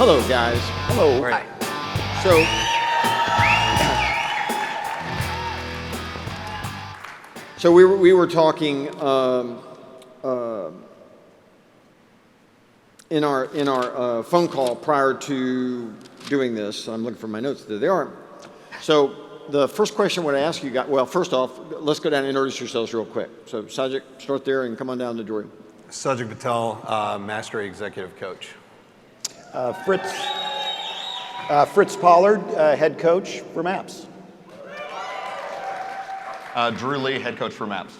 Hello, guys. Hello. Right. So, we were talking in our phone call prior to doing this. I'm looking for my notes. There they are. So the first question I want to ask you guys. Well, first off, let's go down and introduce yourselves real quick. So Sajik, start there and come on down to Jory. Sajik Patel, Mastery Executive Coach. Fritz Pollard, head coach for MAPS. Drew Lee, head coach for MAPS.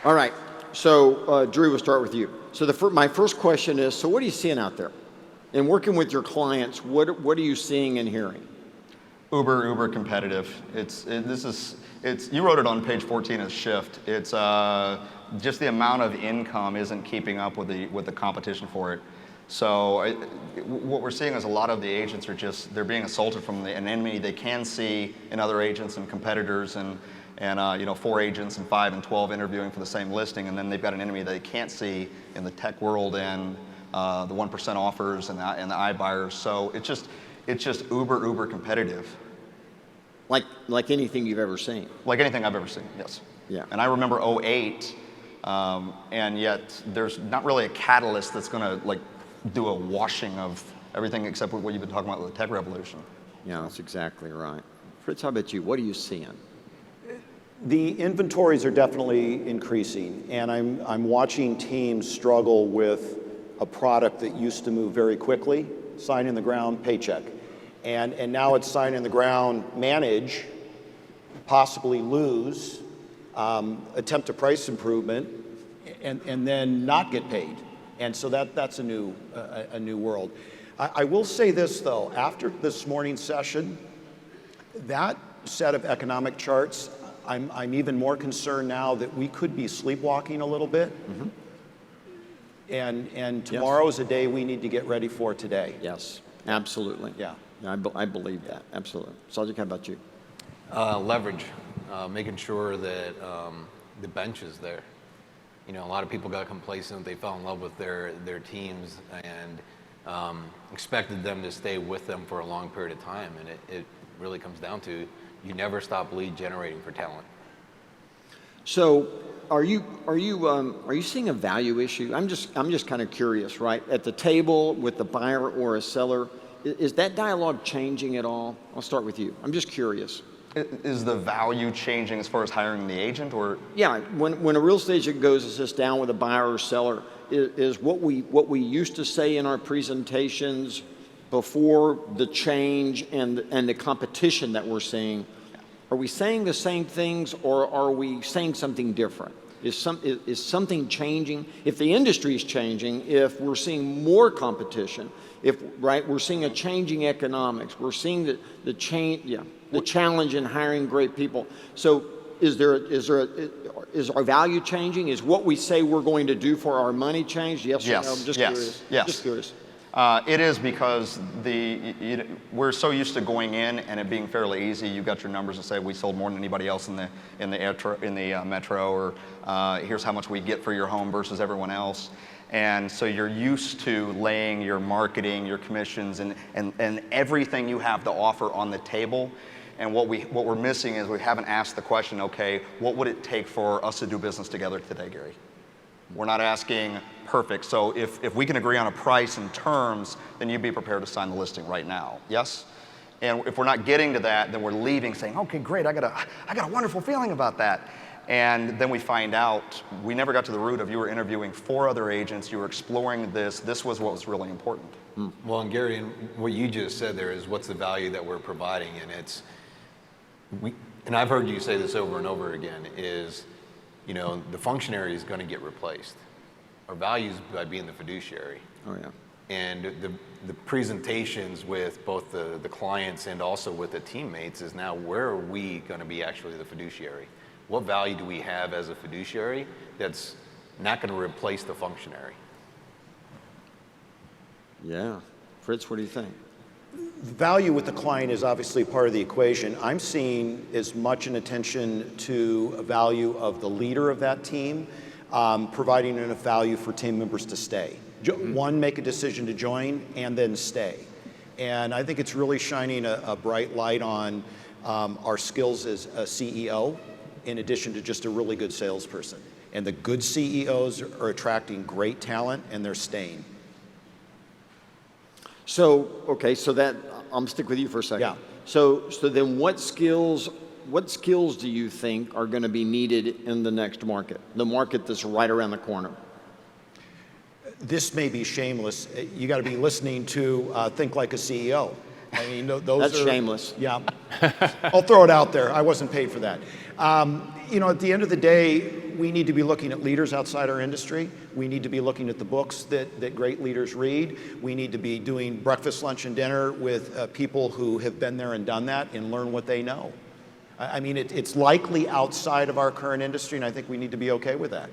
All right. So Drew, we'll start with you. So my first question is, so what are you seeing out there? In working with your clients, what are you seeing and hearing? Uber competitive. You wrote it on page 14 as shift. It's just the amount of income isn't keeping up with the competition for it. So what we're seeing is a lot of the agents they're being assaulted from an enemy they can see in other agents and competitors and 4 agents and 5 and 12 interviewing for the same listing, and then they've got an enemy they can't see in the tech world and the 1% offers and the iBuyers. So it's just uber competitive. Like anything you've ever seen. Like anything I've ever seen, yes. Yeah. And I remember 08, and yet there's not really a catalyst that's going to do a washing of everything except what you've been talking about with the tech revolution. Yeah, that's exactly right. Fritz, how about you? What are you seeing? The inventories are definitely increasing, and I'm watching teams struggle with a product that used to move very quickly, sign in the ground, paycheck. And now it's sign in the ground, manage, possibly lose, attempt a price improvement, and then not get paid. And so that's a new world. I will say this though, after this morning's session, that set of economic charts, I'm even more concerned now that we could be sleepwalking a little bit. Mm-hmm. And tomorrow is a day we need to get ready for today. Yes, absolutely. Yeah. I believe that, absolutely. Sajik, how about you? Leverage, making sure that the bench is there. A lot of people got complacent. They fell in love with their teams and expected them to stay with them for a long period of time. And it really comes down to you never stop lead generating for talent. So, are you seeing a value issue? I'm just kind of curious, right? At the table with the buyer or a seller, is that dialogue changing at all? I'll start with you. I'm just curious. Is the value changing as far as hiring the agent, or? Yeah, when a real estate agent goes and sits down with a buyer or seller, is what we used to say in our presentations before the change and the competition that we're seeing, are we saying the same things or are we saying something different? Is something changing? If the industry is changing, if we're seeing more competition, we're seeing a changing economics, we're seeing the challenge in hiring great people. So is our value changing? Is what we say we're going to do for our money changed? Yes. Yes. Or no? I'm just yes. curious. Yes. Just curious. It is because we're so used to going in and it being fairly easy. You got your numbers and say we sold more than anybody else in the metro, or here's how much we get for your home versus everyone else. And so you're used to laying your marketing, your commissions, and everything you have to offer on the table. And what we're missing is we haven't asked the question, okay, what would it take for us to do business together today, Gary? We're not asking perfect. So if we can agree on a price and terms, then you'd be prepared to sign the listing right now. Yes? And if we're not getting to that, then we're leaving saying, okay, great, I got a wonderful feeling about that. And then we find out we never got to the root of you were interviewing 4 other agents, you were exploring this was what was really important. Well, and Gary, what you just said there is what's the value that we're providing, and I've heard you say this over and over again, is the functionary is going to get replaced. Our value is by being the fiduciary. Oh yeah. And the presentations with both the clients and also with the teammates is now where are we going to be actually the fiduciary? What value do we have as a fiduciary that's not going to replace the functionary? Yeah. Fritz, what do you think? Value with the client is obviously part of the equation. I'm seeing as much an attention to a value of the leader of that team, providing enough value for team members to stay. One, make a decision to join and then stay. And I think it's really shining a bright light on our skills as a CEO in addition to just a really good salesperson. And the good CEOs are attracting great talent and they're staying. So, okay, so that, I'm stick with you for a second. Yeah. So then what skills do you think are going to be needed in the next market, the market that's right around the corner? This may be shameless. You got to be listening to Think Like a CEO. I mean, those That's are shameless. Yeah, I'll throw it out there. I wasn't paid for that. You know, at the end of the day, we need to be looking at leaders outside our industry. We need to be looking at the books that great leaders read. We need to be doing breakfast, lunch, and dinner with people who have been there and done that and learn what they know. I mean, it's likely outside of our current industry, and I think we need to be okay with that.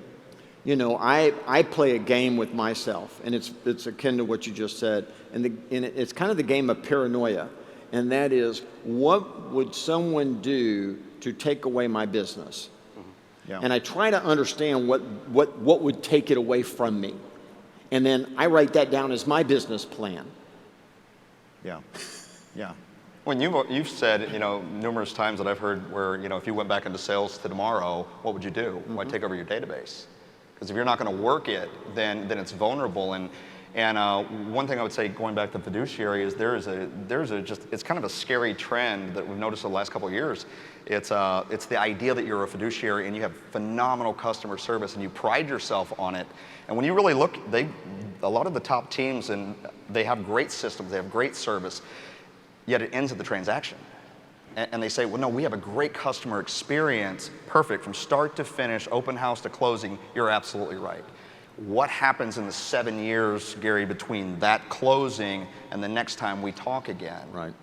You know, I play a game with myself, and it's akin to what you just said, and it's kind of the game of paranoia, and that is, what would someone do to take away my business? Yeah. And I try to understand what would take it away from me, and then I write that down as my business plan. Yeah, yeah. When you've said, you know, numerous times that I've heard where, you know, if you went back into sales tomorrow, what would you do? Why take over your database? Because if you're not going to work it, then it's vulnerable. And one thing I would say, going back to fiduciary, is it's kind of a scary trend that we've noticed in the last couple of years. It's the idea that you're a fiduciary and you have phenomenal customer service and you pride yourself on it. And when you really look, a lot of the top teams, and they have great systems, they have great service, yet it ends at the transaction. And they say, well, no, we have a great customer experience, perfect, from start to finish, open house to closing. You're absolutely right. What happens in the 7 years, Gary, between that closing and the next time we talk again? Right.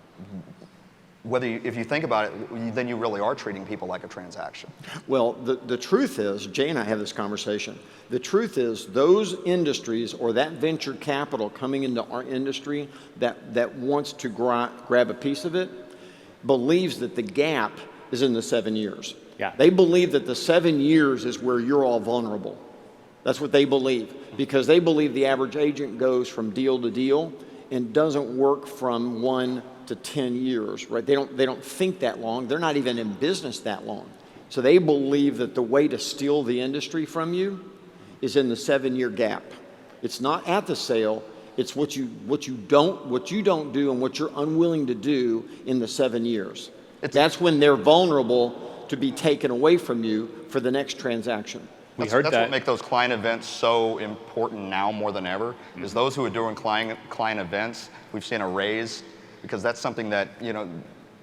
If you think about it, then you really are treating people like a transaction. Well, the truth is, Jay and I have this conversation, the truth is those industries or that venture capital coming into our industry that wants to grab a piece of it, believes that the gap is in the 7 years. Yeah. They believe that the 7 years is where you're all vulnerable. That's what they believe, because they believe the average agent goes from deal to deal and doesn't work from 1 to 10 years, right? They don't think that long. They're not even in business that long. So they believe that the way to steal the industry from you is in the 7-year gap. It's not at the sale. It's what you don't do and what you're unwilling to do in the 7 years. That's when they're vulnerable to be taken away from you for the next transaction. That's what makes those client events so important now more than ever, is those who are doing client events, we've seen a raise, because that's something that, you know,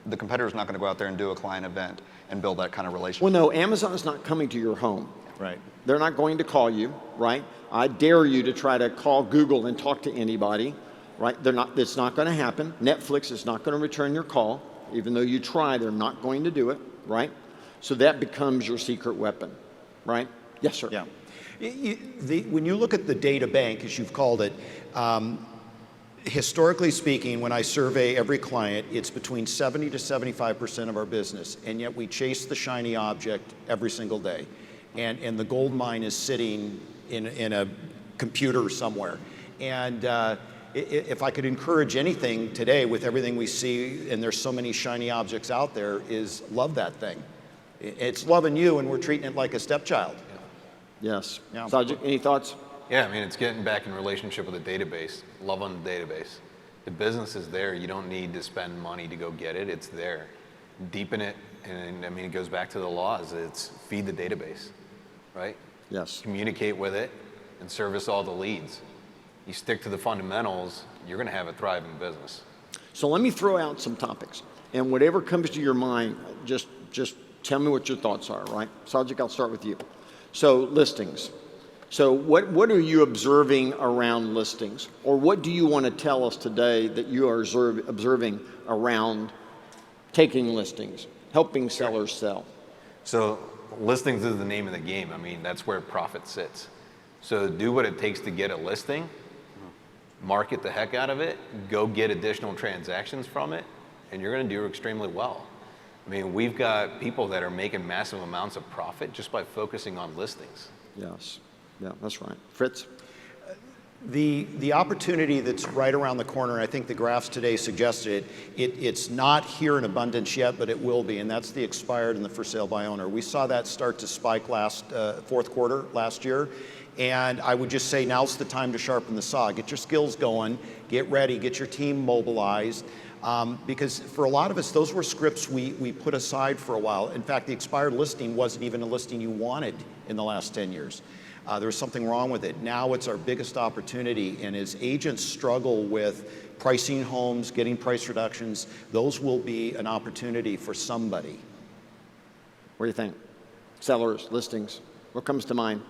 the competitor's not going to go out there and do a client event and build that kind of relationship. Well, no, Amazon's not coming to your home. Right. They're not going to call you, right? I dare you to try to call Google and talk to anybody, right? It's not going to happen. Netflix is not going to return your call. Even though you try, they're not going to do it, right? So that becomes your secret weapon, right? Yes, sir. Yeah. When you look at the data bank, as you've called it, historically speaking, when I survey every client, it's between 70 to 75% of our business, and yet we chase the shiny object every single day. And the gold mine is sitting in a computer somewhere. And if I could encourage anything today with everything we see, and there's so many shiny objects out there, is love that thing. It's loving you, and we're treating it like a stepchild. Yes. Yeah. Sajid, any thoughts? Yeah, I mean, it's getting back in relationship with the database, love on the database. The business is there. You don't need to spend money to go get it. It's there. Deepen it, and I mean, it goes back to the laws. It's feed the database, right? Yes. Communicate with it and service all the leads. You stick to the fundamentals, you're going to have a thriving business. So let me throw out some topics, and whatever comes to your mind, just tell me what your thoughts are, right? Sajid, I'll start with you. So listings. So what are you observing around listings? Or what do you want to tell us today that you are observing around taking listings, helping sellers sell? So listings is the name of the game. I mean, that's where profit sits. So do what it takes to get a listing, market the heck out of it, go get additional transactions from it, and you're going to do extremely well. I mean, we've got people that are making massive amounts of profit just by focusing on listings. Yes. Yeah, that's right. Fritz? The opportunity that's right around the corner, and I think the graphs today suggested it's not here in abundance yet, but it will be, and that's the expired and the for sale by owner. We saw that start to spike last fourth quarter last year, and I would just say now's the time to sharpen the saw. Get your skills going, get ready, get your team mobilized, because for a lot of us, those were scripts we put aside for a while. In fact, the expired listing wasn't even a listing you wanted in the last 10 years. There was something wrong with it. Now it's our biggest opportunity, and as agents struggle with pricing homes, getting price reductions, those will be an opportunity for somebody. What do you think? Sellers, listings, what comes to mind?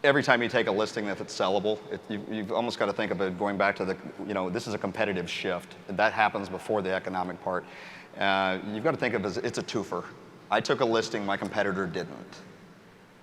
Every time you take a listing that's sellable, you've almost got to think of it going back to this is a competitive shift. That happens before the economic part. You've got to think of it as it's a twofer. I took a listing, my competitor didn't.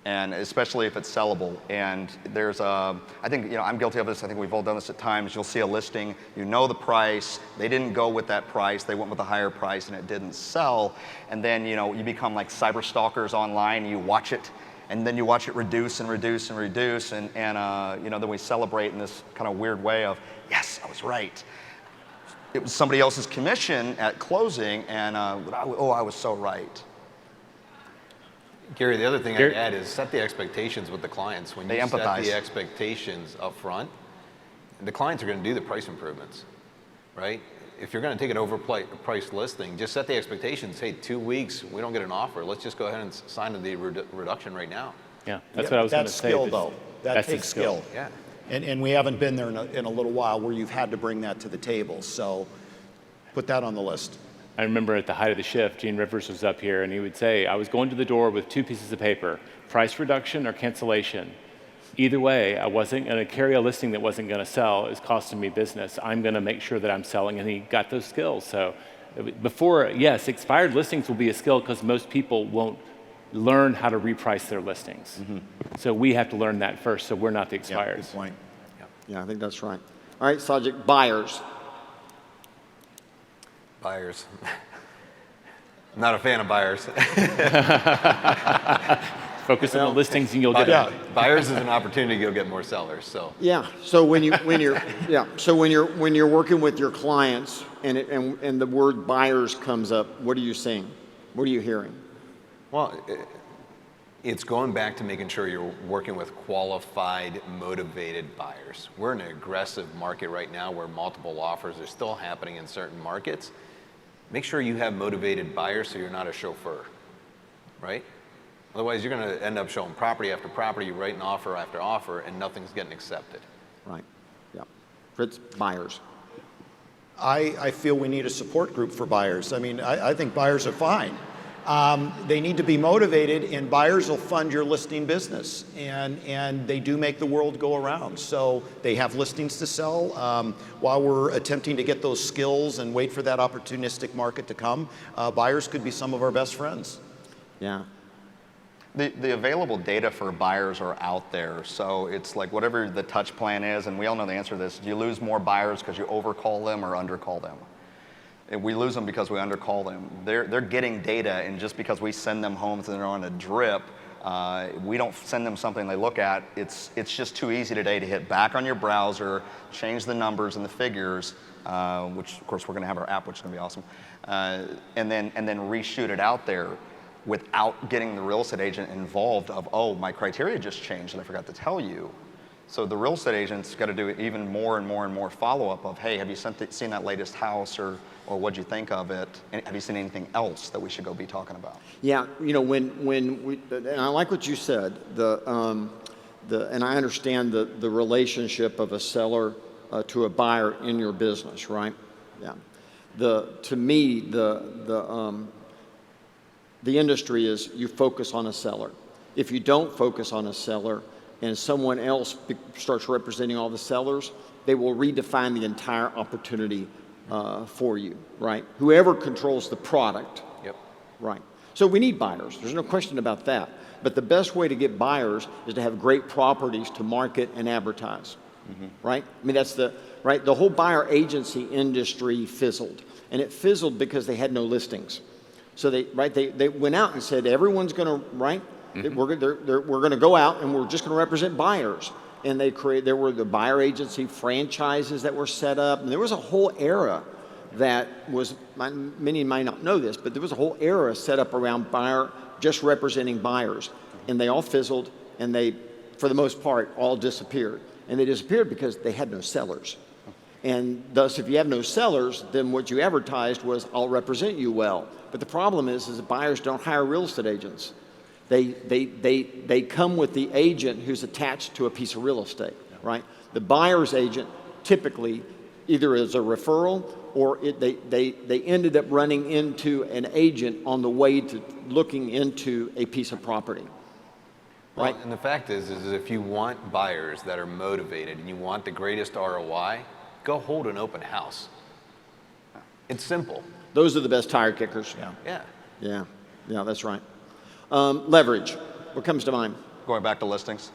And especially if it's sellable. And there's I think, I'm guilty of this. I think we've all done this at times. You'll see a listing, you know the price. They didn't go with that price. They went with a higher price and it didn't sell. And then, you become like cyber stalkers online. You watch it and then you watch it reduce and reduce and reduce. And then we celebrate in this kind of weird way of, yes, I was right. It was somebody else's commission at closing and, I was so right. Gary, the other thing I'd add is set the expectations with the clients. When you set the expectations up front, the clients are going to do the price improvements, right? If you're going to take an overpriced listing, just set the expectations. Hey, 2 weeks, we don't get an offer. Let's just go ahead and sign the reduction right now. Yeah, that's what I was going to say. That's skill, though. That takes skill. Yeah. And we haven't been there in a little while where you've had to bring that to the table. So put that on the list. I remember at the height of the shift, Gene Rivers was up here and he would say, I was going to the door with 2 pieces of paper, price reduction or cancellation. Either way, I wasn't going to carry a listing that wasn't going to sell. It's costing me business. I'm going to make sure that I'm selling, and he got those skills. So before, yes, expired listings will be a skill because most people won't learn how to reprice their listings. Mm-hmm. So we have to learn that first so we're not the expireds. Yeah, good point. Yeah, I think that's right. All right, Sajid, buyers. Buyers. I'm not a fan of buyers. Focus on the listings and you'll get it. Buyers is an opportunity to go get more sellers. So yeah. So when you're working with your clients and the word buyers comes up, what are you seeing? What are you hearing? Well, it's going back to making sure you're working with qualified, motivated buyers. We're in an aggressive market right now where multiple offers are still happening in certain markets. Make sure you have motivated buyers so you're not a chauffeur, right? Otherwise, you're going to end up showing property after property, writing offer after offer, and nothing's getting accepted. Right. Yeah. Fritz, buyers. I feel we need a support group for buyers. I mean, I think buyers are fine. They need to be motivated, and buyers will fund your listing business, and they do make the world go around. So they have listings to sell. While we're attempting to get those skills and wait for that opportunistic market to come, buyers could be some of our best friends. Yeah. The available data for buyers are out there, so it's like whatever the touch plan is, and we all know the answer to this. Do you lose more buyers because you overcall them or undercall them? We lose them because we undercall them. They're getting data, and just because we send them homes and they're on a drip, we don't send them something they look at. It's just too easy today to hit back on your browser, change the numbers and the figures, which of course we're going to have our app, which is going to be awesome, and then reshoot it out there without getting the real estate agent involved of, oh, my criteria just changed and I forgot to tell you. So the real estate agent's got to do even more and more and more follow-up of, hey, have you seen that latest house, or what'd you think of it? And have you seen anything else that we should go be talking about? Yeah, when we, and I like what you said, and I understand the relationship of a seller to a buyer in your business, right? Yeah. To me, the industry is you focus on a seller. If you don't focus on a seller and someone else starts representing all the sellers, they will redefine the entire opportunity for you, right? Whoever controls the product. Yep. Right. So we need buyers. There's no question about that. But the best way to get buyers is to have great properties to market and advertise, right? I mean, that's the whole buyer agency industry fizzled. And it fizzled because they had no listings. So they went out and said, everyone's going to, right? We're going to go out and we're just going to represent buyers. and there were the buyer agency franchises that were set up, and there was a whole era that was, many might not know this, but there was a whole era set up around buyer, just representing buyers, and they all fizzled, and they, for the most part, all disappeared. And they disappeared because they had no sellers. And thus, if you have no sellers, then what you advertised was, I'll represent you well. But the problem is that buyers don't hire real estate agents. They come with the agent who's attached to a piece of real estate, right? The buyer's agent typically either is a referral or they ended up running into an agent on the way to looking into a piece of property. Right? Well, and the fact is if you want buyers that are motivated and you want the greatest ROI, go hold an open house. It's simple. Those are the best tire kickers. Yeah. Yeah, that's right. Leverage, what comes to mind? Going back to listings,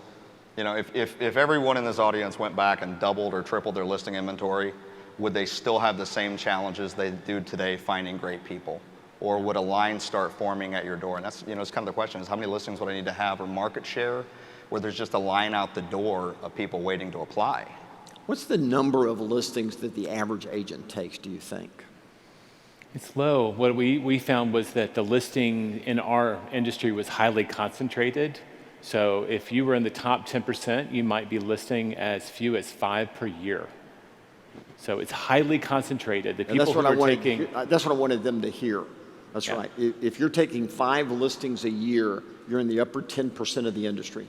you know, if everyone in this audience went back and doubled or tripled their listing inventory, would they still have the same challenges they do today finding great people? Or would a line start forming at your door? And that's, you know, it's kind of the question is how many listings would I need to have, or market share, where there's just a line out the door of people waiting to apply? What's the number of listings that the average agent takes, do you think? It's low. What we found was that the listing in our industry was highly concentrated. So if you were in the top 10%, you might be listing as few as 5 per year. So it's highly concentrated. The people who are taking... That's what I wanted them to hear. That's Yeah. right. If you're taking 5 listings a year, you're in the upper 10% of the industry.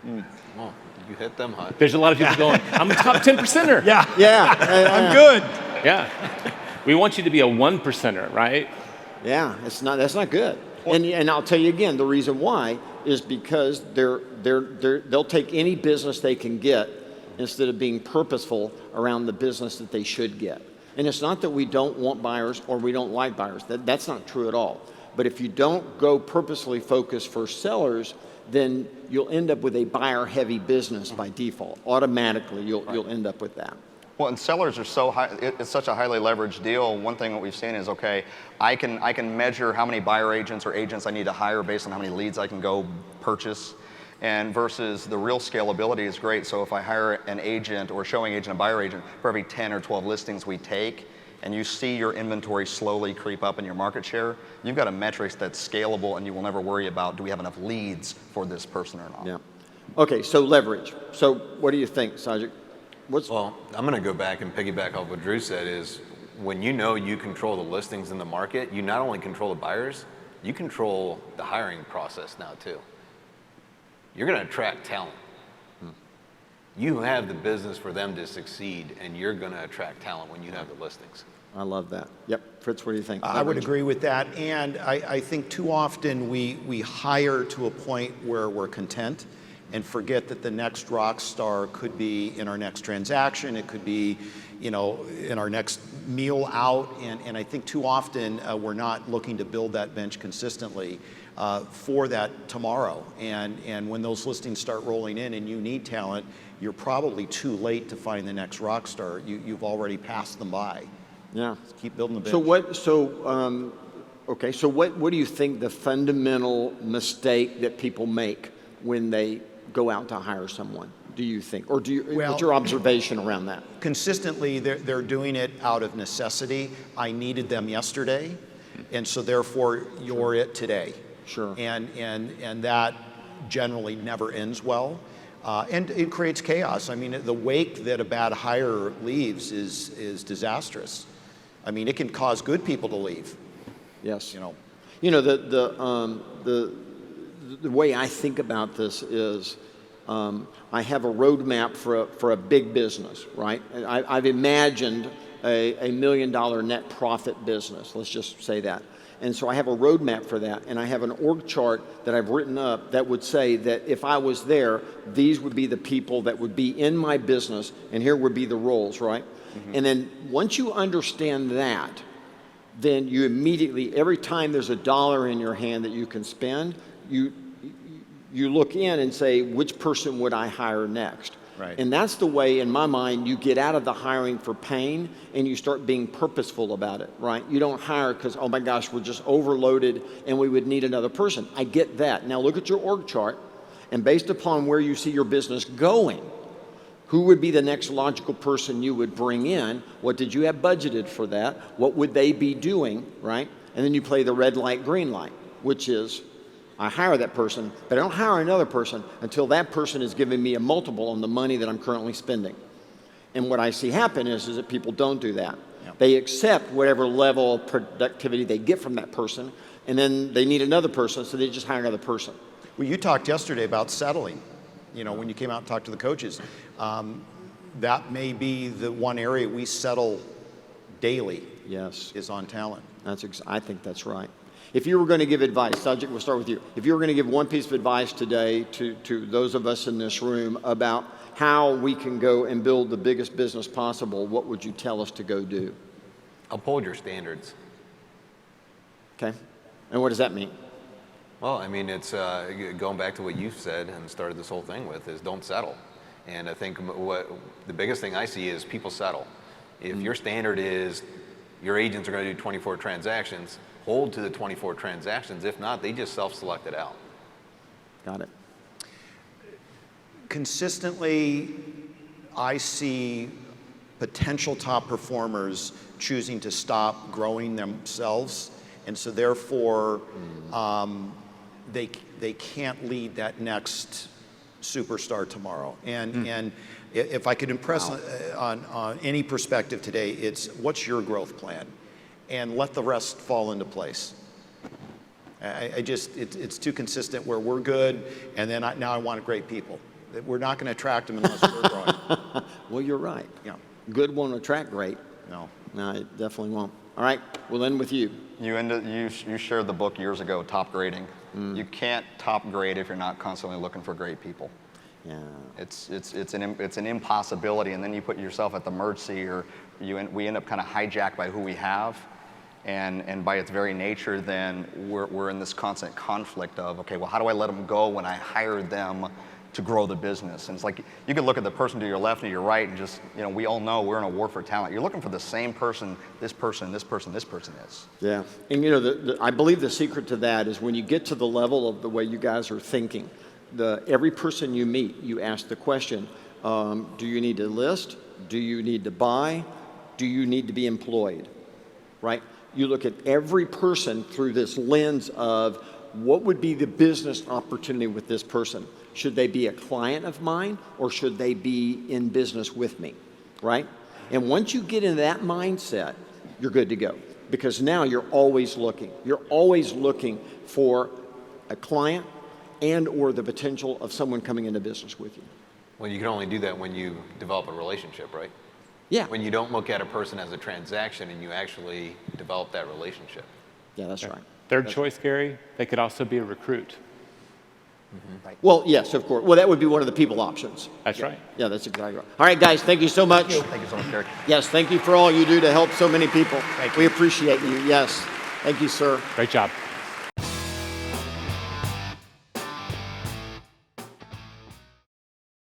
Well, you hit them hot. There's a lot of people going, I'm a top 10%er. Yeah, I'm good. Yeah. We want you to be a 1%er, right? yeah. That's not good. And I'll tell you again, the reason why is because they'll take any business they can get instead of being purposeful around the business that they should get. And it's not that we don't want buyers or we don't like buyers. That's not true at all. But if you don't go purposely focus for sellers, then you'll end up with a buyer-heavy business by default. Automatically, you'll end up with that. Well, and sellers are so high, it's such a highly leveraged deal. One thing that we've seen is, okay, I can measure how many buyer agents or agents I need to hire based on how many leads I can go purchase. And versus the real scalability is great. So if I hire an agent or showing agent, a buyer agent, for every 10 or 12 listings we take, and you see your inventory slowly creep up in your market share, you've got a metrics that's scalable and you will never worry about, do we have enough leads for this person or not? Yeah. Okay, so leverage. So what do you think, Sajid? Well, I'm going to go back and piggyback off what Drew said is when you know you control the listings in the market, you not only control the buyers, you control the hiring process now too. You're going to attract talent. You have the business for them to succeed, and you're going to attract talent when you have the listings. I love that. Yep. Fritz, what do you think? I would agree with that. And I think too often we hire to a point where we're content and forget that the next rock star could be in our next transaction. It could be, you know, in our next meal out. And I think too often we're not looking to build that bench consistently for that tomorrow. And when those listings start rolling in and you need talent, you're probably too late to find the next rock star. You've already passed them by. Yeah. Just keep building the bench. So what do you think the fundamental mistake that people make when they go out to hire someone, do you think? Or what's your observation around that? Consistently, they're doing it out of necessity. I needed them yesterday, and so therefore you're it today. Sure. And that generally never ends well. And it creates chaos. I mean, the wake that a bad hire leaves is disastrous. I mean, it can cause good people to leave. Yes. You know, The way I think about this is I have a roadmap for a big business, right? I've imagined a $1 million net profit business, let's just say that. And so I have a roadmap for that, and I have an org chart that I've written up that would say that if I was there, these would be the people that would be in my business, and here would be the roles, right? Mm-hmm. And then once you understand that, then you immediately, every time there's a dollar in your hand that you can spend, you look in and say, which person would I hire next? Right. And that's the way, in my mind, you get out of the hiring for pain and you start being purposeful about it, right? You don't hire because, oh my gosh, we're just overloaded and we would need another person. I get that. Now look at your org chart And based upon where you see your business going, who would be the next logical person you would bring in? What did you have budgeted for that? What would they be doing, right? And then you play the red light, green light, which is I hire that person, but I don't hire another person until that person is giving me a multiple on the money that I'm currently spending. And what I see happen is that people don't do that. Yep. They accept whatever level of productivity they get from that person, and then they need another person, so they just hire another person. Well, you talked yesterday about settling, when you came out and talked to the coaches. That may be the one area we settle daily. Yes. Is on talent. I think that's right. If you were going to give advice, Sajid, we'll start with you. If you were going to give one piece of advice today to those of us in this room about how we can go and build the biggest business possible, what would you tell us to go do? Uphold your standards. Okay. And what does that mean? Well, I mean, it's going back to what you said and started this whole thing with is don't settle. And I think what the biggest thing I see is people settle. If your standard is your agents are going to do 24 transactions, hold to the 24 transactions. If not, they just self-select it out. Got it. Consistently, I see potential top performers choosing to stop growing themselves, and so therefore they can't lead that next superstar tomorrow. And if I could impress on any perspective today, it's what's your growth plan, and let the rest fall into place. It's too consistent where we're good, and then now I want great people. We're not going to attract them unless we're growing. Well, you're right. Yeah. Good won't attract great. No. No, it definitely won't. All right, we'll end with you. You shared the book years ago, Top Grading. You can't top grade if you're not constantly looking for great people. Yeah. It's an impossibility, and then you put yourself at the mercy, or we end up kind of hijacked by who we have, and by its very nature, then we're in this constant conflict of, okay, well, how do I let them go when I hired them to grow the business? And it's like you could look at the person to your left and your right, and just we all know we're in a war for talent. You're looking for the same person, this person, this person, this person is. Yeah, and I believe the secret to that is when you get to the level of the way you guys are thinking, every person you meet, you ask the question, do you need to list? Do you need to buy? Do you need to be employed? Right? You look at every person through this lens of what would be the business opportunity with this person? Should they be a client of mine, or should they be in business with me? Right? And once you get in that mindset, you're good to go. Because now you're always looking. You're always looking for a client and or the potential of someone coming into business with you. Well, you can only do that when you develop a relationship, right? Yeah. When you don't look at a person as a transaction and you actually develop that relationship. Yeah, that's right. Third choice, Gary, they could also be a recruit. Well, yes, of course. Well, that would be one of the people options. That's right. Yeah, that's exactly right. All right, guys, thank you so much. Thank you so much, Gary. Yes, thank you for all you do to help so many people. We appreciate you. Yes. Thank you, sir. Great job.